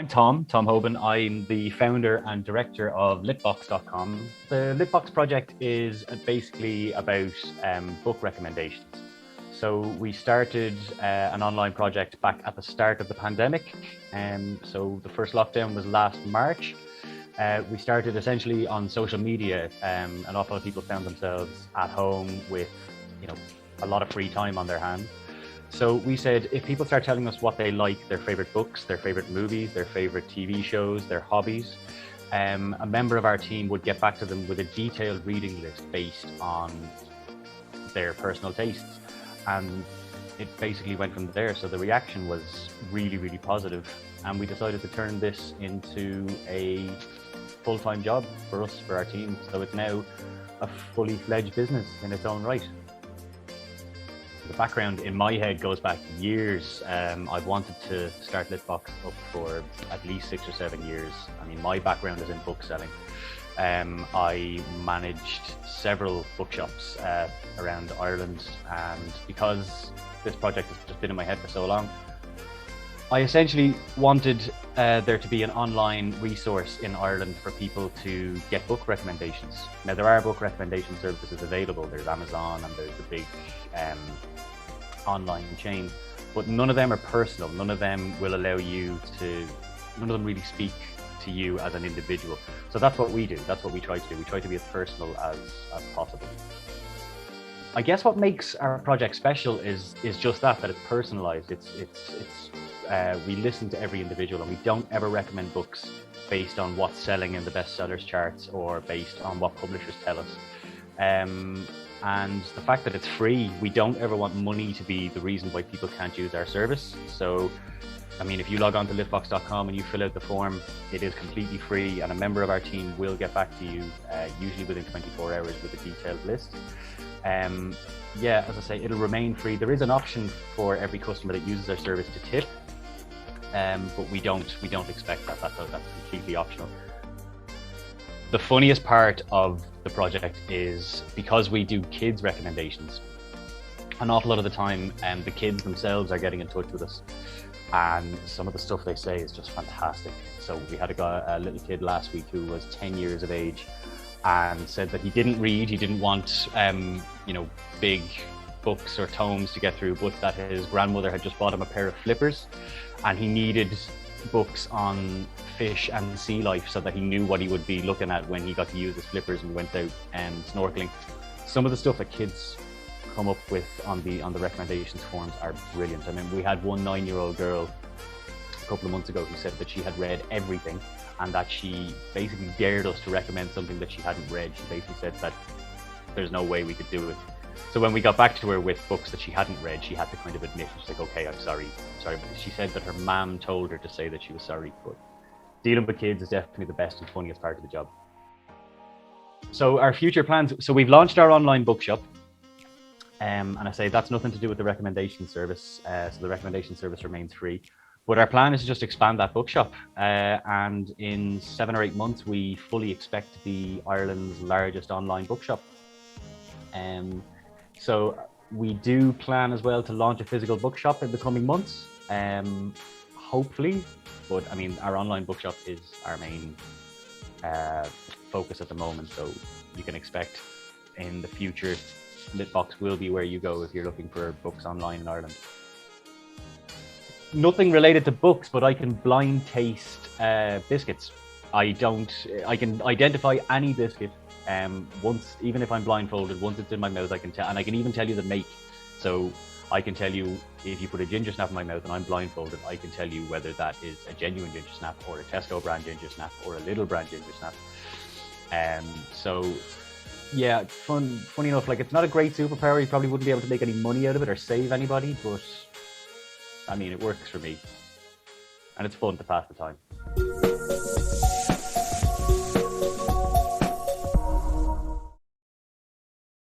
I'm Tom Hoban. I'm the founder and director of LitVox.com. The LitVox project is basically about book recommendations. So we started an online project back at the start of the pandemic. So the first lockdown was last March. We started essentially on social media. An awful lot of people found themselves at home with, a lot of free time on their hands. So we said, if people start telling us what they like, their favorite books, their favorite movies, their favorite TV shows, their hobbies, a member of our team would get back to them with a detailed reading list based on their personal tastes. And it basically went from there. So the reaction was really, really positive. And we decided to turn this into a full-time job for us, for our team. So it's now a fully fledged business in its own right. The background in my head goes back years. I've wanted to start LitVox up for at least 6 or 7 years. I mean, my background is in book selling. I managed several bookshops around Ireland, and because this project has just been in my head for so long, I essentially wanted there to be an online resource in Ireland for people to get book recommendations. Now, there are book recommendation services available. There's Amazon and there's the big online chain, but none of them are personal. None of them will allow you to, none of them really speak to you as an individual. So that's what we do. That's what we try to do. We try to be as personal as possible. I guess what makes our project special is just that it's personalized. We listen to every individual, and we don't ever recommend books based on what's selling in the bestsellers charts or based on what publishers tell us. And the fact that it's free, we don't ever want money to be the reason why people can't use our service. So, I mean, if you log on to litvox.com and you fill out the form, it is completely free, and a member of our team will get back to you, usually within 24 hours with a detailed list. As I say, it'll remain free. There is an option for every customer that uses our service to tip, but we don't expect that. That's completely optional. The funniest part of the project is because we do kids recommendations, an awful lot of the time the kids themselves are getting in touch with us, and some of the stuff they say is just fantastic. So we had a little kid last week who was 10 years of age and said that he didn't read, he didn't want big books or tomes to get through, but that his grandmother had just bought him a pair of flippers and he needed books on fish and sea life so that he knew what he would be looking at when he got to use his flippers and went out snorkeling. Some of the stuff that kids come up with on the recommendations forms are brilliant. I mean, we had one 9-year-old girl a couple of months ago who said that she had read everything and that she basically dared us to recommend something that she hadn't read. She basically said that there's no way we could do it. So when we got back to her with books that she hadn't read, she had to kind of admit, she's like, okay, I'm sorry. But she said that her mom told her to say that she was sorry, but dealing with kids is definitely the best and funniest part of the job. So our future plans, so we've launched our online bookshop, and I say that's nothing to do with the recommendation service. So the recommendation service remains free, but our plan is to just expand that bookshop. And in 7 or 8 months, we fully expect to be Ireland's largest online bookshop. So we do plan as well to launch a physical bookshop in the coming months, hopefully. But I mean, our online bookshop is our main focus at the moment. So you can expect in the future, LitVox will be where you go if you're looking for books online in Ireland. Nothing related to books, but I can blind taste biscuits. I can identify any biscuit once, even if I'm blindfolded, once it's in my mouth, I can tell, and I can even tell you the make. So I can tell you if you put a ginger snap in my mouth and I'm blindfolded, I can tell you whether that is a genuine ginger snap or a Tesco brand ginger snap or a Lidl brand ginger snap. So yeah, funny enough, like, it's not a great superpower. You probably wouldn't be able to make any money out of it or save anybody, but I mean, it works for me and it's fun to pass the time.